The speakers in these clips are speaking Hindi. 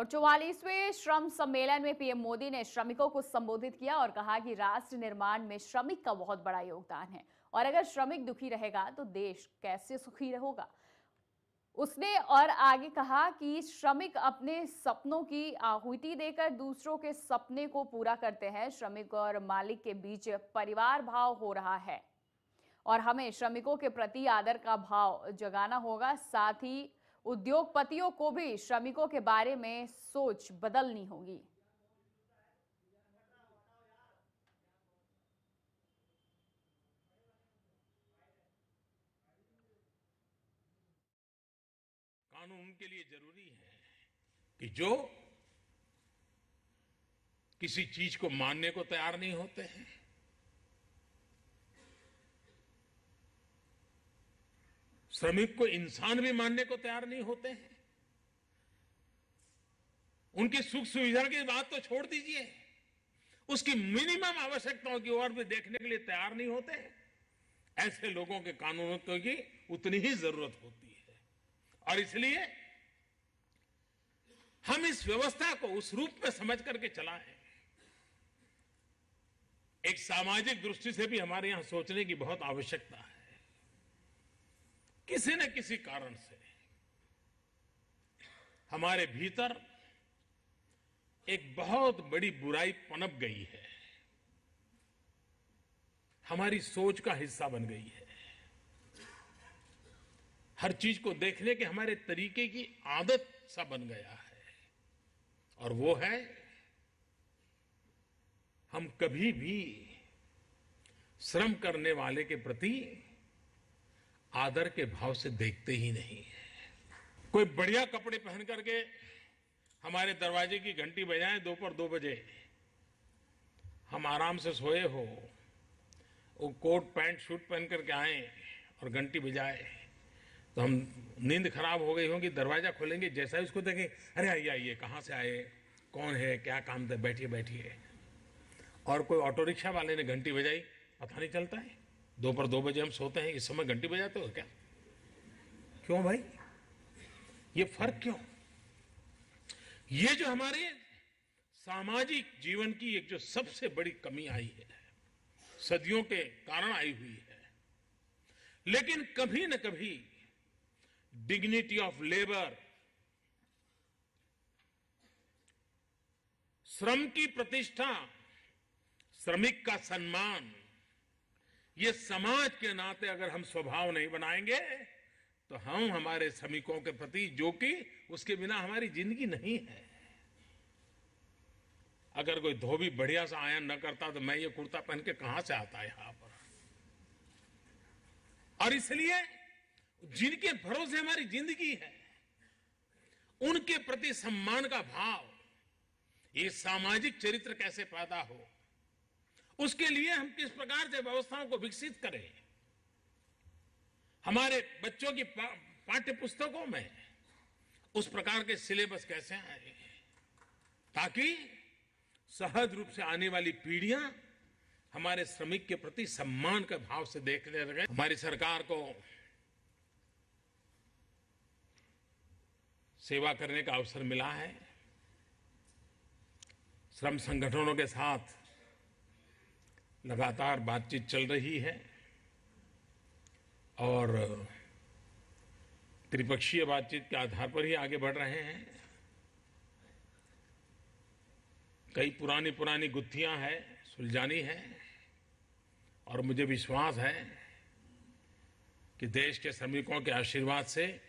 और 44वें श्रम सम्मेलन में पीएम मोदी ने श्रमिकों को संबोधित किया और कहा कि राष्ट्र निर्माण में श्रमिक का बहुत बड़ा योगदान है और अगर श्रमिक दुखी रहेगा तो देश कैसे सुखी होगा। उसने और आगे कहा कि श्रमिक अपने सपनों की आहुति देकर दूसरों के सपने को पूरा करते हैं। श्रमिक और मालिक के बीच परिवार भाव हो रहा है और हमें श्रमिकों के प्रति आदर का भाव जगाना होगा। साथ ही उद्योगपतियों को भी श्रमिकों के बारे में सोच बदलनी होगी। कानून के लिए जरूरी है कि जो किसी चीज को मानने को तैयार नहीं होते हैं, श्रमिक को इंसान भी मानने को तैयार नहीं होते हैं, उनकी सुख सुविधा की बात तो छोड़ दीजिए, उसकी मिनिमम आवश्यकताओं की ओर भी देखने के लिए तैयार नहीं होते हैं, ऐसे लोगों के कानूनों की उतनी ही जरूरत होती है। और इसलिए हम इस व्यवस्था को उस रूप में समझ करके चलाएं। एक सामाजिक दृष्टि से भी हमारे यहां सोचने की बहुत आवश्यकता है। किसी न किसी कारण से हमारे भीतर एक बहुत बड़ी बुराई पनप गई है, हमारी सोच का हिस्सा बन गई है। हर चीज को देखने के हमारे तरीके की आदत सा बन गया है और वो है हम कभी भी श्रम करने वाले के प्रति आदर के भाव से देखते ही नहीं है। कोई बढ़िया कपड़े पहन करके हमारे दरवाजे की घंटी बजाएं दोपहर 2 बजे, हम आराम से सोए हो, वो कोट पैंट शूट पहन करके आए और घंटी बजाए तो हम नींद खराब हो गई होगी, दरवाजा खोलेंगे, जैसा ही उसको देखें, अरे आइए आइए, कहाँ से आए, कौन है, क्या काम था, बैठिए बैठिए। और कोई ऑटो रिक्शा वाले ने घंटी बजाई, पता नहीं चलता है। दोपहर 2 बजे हम सोते हैं, इस समय घंटी बजाते हो क्या? क्यों भाई, ये फर्क क्यों? ये जो हमारे सामाजिक जीवन की एक जो सबसे बड़ी कमी आई है, सदियों के कारण आई हुई है। लेकिन कभी न कभी डिग्निटी ऑफ लेबर, श्रम की प्रतिष्ठा, श्रमिक का सम्मान, ये समाज के नाते अगर हम स्वभाव नहीं बनाएंगे तो हम हमारे श्रमिकों के प्रति, जो कि उसके बिना हमारी जिंदगी नहीं है। अगर कोई धोबी बढ़िया सा आयन न करता तो मैं ये कुर्ता पहन के कहां से आता यहां पर। और इसलिए जिनके भरोसे हमारी जिंदगी है, उनके प्रति सम्मान का भाव, ये सामाजिक चरित्र कैसे पैदा हो, उसके लिए हम किस प्रकार से व्यवस्थाओं को विकसित करें। हमारे बच्चों की पाठ्य पुस्तकों में उस प्रकार के सिलेबस कैसे आए ताकि सहज रूप से आने वाली पीढ़ियां हमारे श्रमिक के प्रति सम्मान के भाव से देखने लगे। हमारी सरकार को सेवा करने का अवसर मिला है। श्रम संगठनों के साथ लगातार बातचीत चल रही है और त्रिपक्षीय बातचीत के आधार पर ही आगे बढ़ रहे हैं। कई पुरानी गुत्थियां हैं, सुलझानी है और मुझे विश्वास है कि देश के श्रमिकों के आशीर्वाद से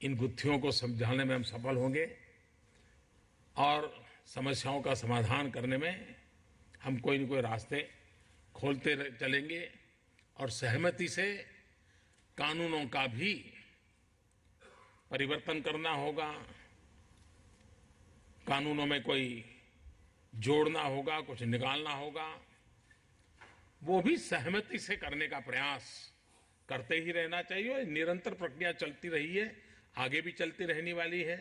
इन गुत्थियों को समझाने में हम सफल होंगे और समस्याओं का समाधान करने में हम कोई न कोई रास्ते खोलते चलेंगे और सहमति से कानूनों का भी परिवर्तन करना होगा, कानूनों में कोई जोड़ना होगा, कुछ निकालना होगा, वो भी सहमति से करने का प्रयास करते ही रहना चाहिए। निरंतर प्रक्रिया चलती रही है, आगे भी चलती रहने वाली है।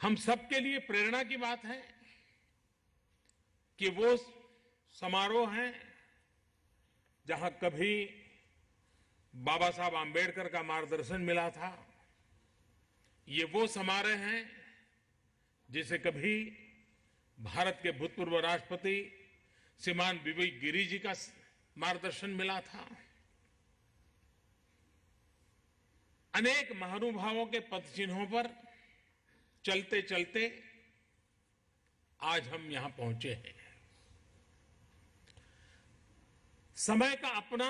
हम सबके लिए प्रेरणा की बात है कि वो समारोह हैं जहां कभी बाबा साहब आम्बेडकर का मार्गदर्शन मिला था। ये वो समारोह हैं जिसे कभी भारत के भूतपूर्व राष्ट्रपति श्रीमान विवेक गिरि जी का मार्गदर्शन मिला था। अनेक महानुभावों के पद चिन्हों पर चलते चलते आज हम यहां पहुंचे हैं। समय का अपना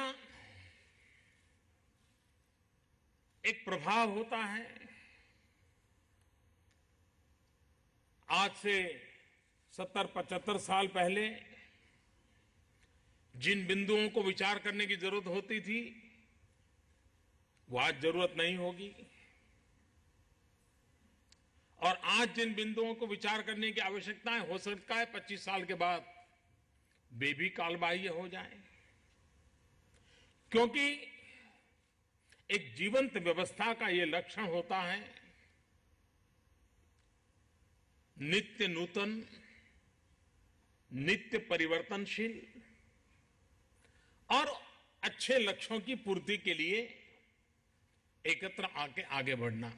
एक प्रभाव होता है। आज से 70-75 साल पहले जिन बिंदुओं को विचार करने की जरूरत होती थी वो आज जरूरत नहीं होगी, और आज जिन बिंदुओं को विचार करने की आवश्यकता हो सकता है 25 साल के बाद वे भी कालबाह्य हो जाएं, क्योंकि एक जीवंत व्यवस्था का ये लक्षण होता है नित्य नूतन, नित्य परिवर्तनशील और अच्छे लक्ष्यों की पूर्ति के लिए एकत्र आके आगे बढ़ना।